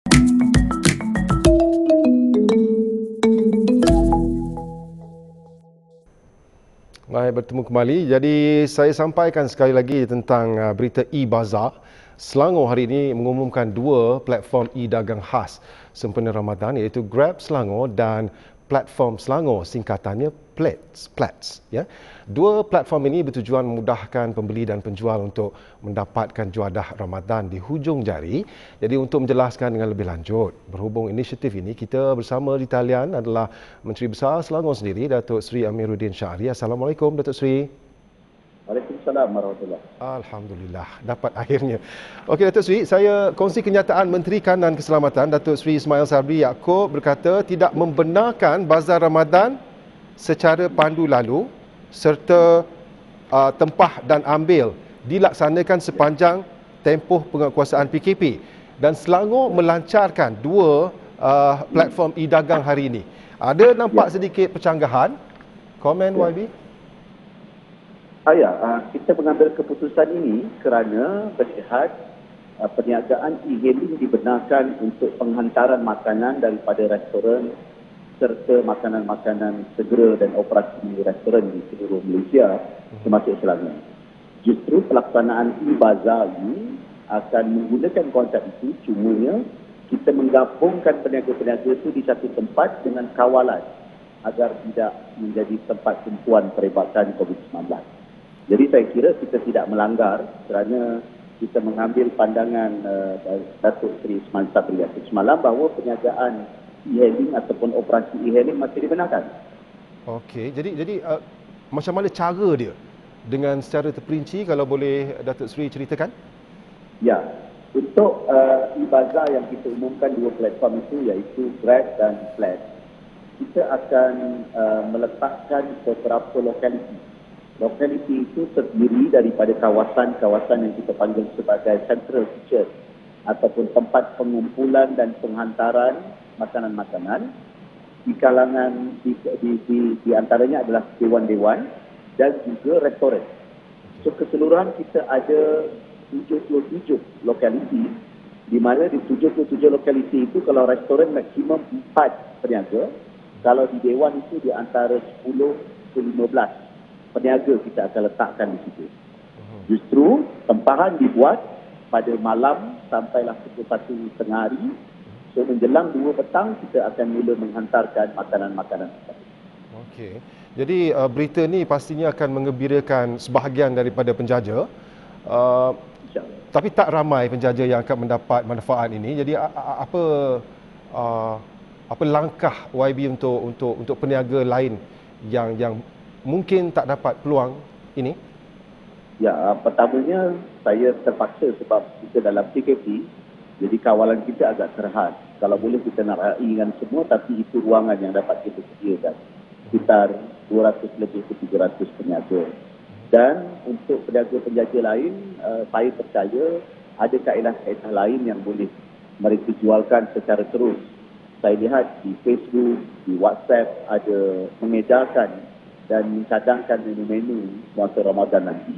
Baik, bertemu kembali. Jadi saya sampaikan sekali lagi tentang berita e-Bazaar. Selangor hari ini mengumumkan dua platform e-dagang khas sempena Ramadan, iaitu Grab Selangor dan platform Selangor, singkatannya Plats. Ya. Dua platform ini bertujuan memudahkan pembeli dan penjual untuk mendapatkan juadah Ramadan di hujung jari. Jadi untuk menjelaskan dengan lebih lanjut berhubung inisiatif ini, kita bersama di talian adalah Menteri Besar Selangor sendiri, Datuk Seri Amiruddin Syahri. Assalamualaikum, Datuk Seri. Waalaikumsalam warahmatullahi. Alhamdulillah, dapat akhirnya. Okey, Datuk Seri, saya kongsi kenyataan Menteri Kanan Keselamatan, Datuk Seri Ismail Sabri Yaakob berkata tidak membenarkan bazar Ramadan secara pandu lalu serta tempah dan ambil dilaksanakan sepanjang tempoh penguatkuasaan PKP, dan Selangor melancarkan dua platform e-dagang hari ini. Ada nampak sedikit percanggahan? Komen YB? Kita mengambil keputusan ini kerana melihat perniagaan e-hailing dibenarkan untuk penghantaran makanan daripada restoran serta makanan-makanan segera dan operasi restoran di seluruh Malaysia termasuk Selangor. Justru pelaksanaan e-Bazaar ini akan menggunakan konsep itu, cumanya kita menggabungkan peniaga-peniaga itu di satu tempat dengan kawalan agar tidak menjadi tempat tumpuan perebakan COVID-19. Jadi saya kira kita tidak melanggar kerana kita mengambil pandangan Datuk Seri Ismail Sabri semalam bahawa perniagaan e-hailing ataupun operasi e-hailing masih dibenarkan. Okey, jadi macam mana cara dia? Dengan secara terperinci, kalau boleh Datuk Seri ceritakan? Ya, untuk e-Bazaar yang kita umumkan dua platform itu iaitu Grab dan Plats, kita akan meletakkan beberapa lokaliti. Lokaliti itu terdiri daripada kawasan-kawasan yang kita panggil sebagai central kitchen ataupun tempat pengumpulan dan penghantaran makanan-makanan di kalangan di antaranya adalah dewan-dewan dan juga restoran. So keseluruhan kita ada 77 lokaliti, di mana di 77 lokaliti itu kalau restoran maksimum 4 peniaga, kalau di dewan itu di antara 10 ke 15 peniaga kita akan letakkan di situ. Justru tempahan dibuat pada malam sampailah pukul 1 tengah hari. So menjelang 2 petang kita akan mula menghantarkan makanan-makanan. Okey. Jadi berita ni pastinya akan mengembirakan sebahagian daripada penjaja. Tapi tak ramai penjaja yang akan mendapat manfaat ini. Jadi apa langkah YB untuk peniaga lain yang mungkin tak dapat peluang ini? Ya, pertamanya saya terpaksa sebab kita dalam PKP, jadi kawalan kita agak terhad. Kalau boleh kita nak raikan semua, tapi itu ruangan yang dapat kita sediakan. Sekitar 200 lebih ke 300 peniaga. Dan untuk peniaga-penjaja lain, saya percaya ada kaedah-kaedah lain yang boleh mereka jualkan secara terus. Saya lihat di Facebook, di WhatsApp ada mengedarkan dan mencadangkan menu-menu semasa Ramadan nanti.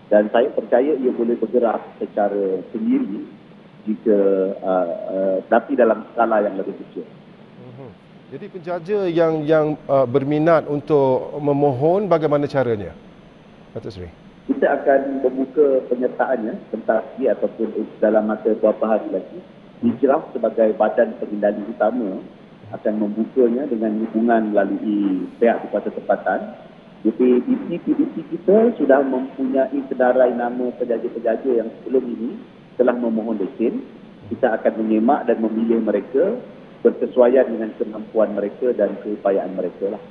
Dan saya percaya ia boleh bergerak secara sendiri jika tapi dalam skala yang lebih kecil. Jadi penjaja yang berminat untuk memohon, bagaimana caranya, Datuk Seri? Kita akan membuka penyertaannya sebentar lagi ataupun dalam masa beberapa hari lagi. Hijrah sebagai badan pengendali utama akan membukanya dengan hubungan melalui pihak di kuasa tempatan. PDC kita sudah mempunyai sedarai nama penjaja-penjaja yang sebelum ini telah memohon lesen. Kita akan menyemak dan memilih mereka berkesuaian dengan kemampuan mereka dan keupayaan mereka lah.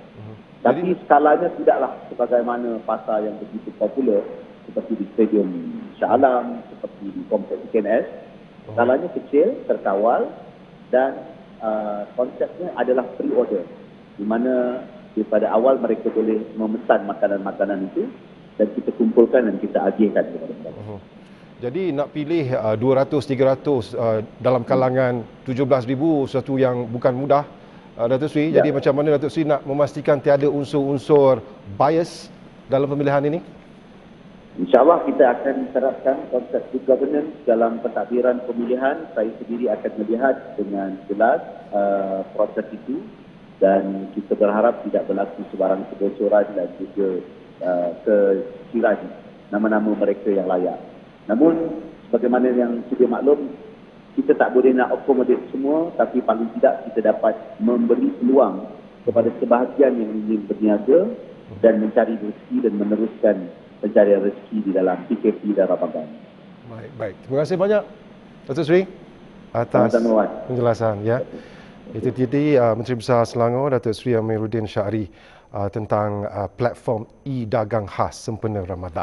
Tapi skalanya tidaklah sebagaimana pasar yang begitu popular seperti di Stadium Shah Alam, seperti di Kompleks KNS. Skalanya kecil, terkawal dan konsepnya adalah pre-order, di mana daripada awal mereka boleh memesan makanan-makanan itu dan kita kumpulkan dan kita agihkan kepada mereka. Jadi nak pilih 200-300 dalam kalangan 17,000 sesuatu yang bukan mudah, Datuk Seri. Jadi macam mana Datuk Seri nak memastikan tiada unsur-unsur bias dalam pemilihan ini? InsyaAllah kita akan terapkan konsep good governance dalam pentadbiran pemilihan. Saya sendiri akan melihat dengan jelas proses itu dan kita berharap tidak berlaku sebarang kebocoran dan juga keciran nama-nama mereka yang layak. Namun, sebagaimana yang sudah maklum, kita tak boleh nak akomodir semua, tapi paling tidak kita dapat memberi peluang kepada sebahagian yang ingin berniaga dan mencari rezeki dan meneruskan pencarian rezeki di dalam PKP dan Ramadan. Baik. Terima kasih banyak, Datuk Seri, atas Sama-sama, Wan. penjelasan. Ya. Itu tadi Menteri Besar Selangor, Datuk Seri Amiruddin Syahri, tentang platform e-dagang khas sempena Ramadan.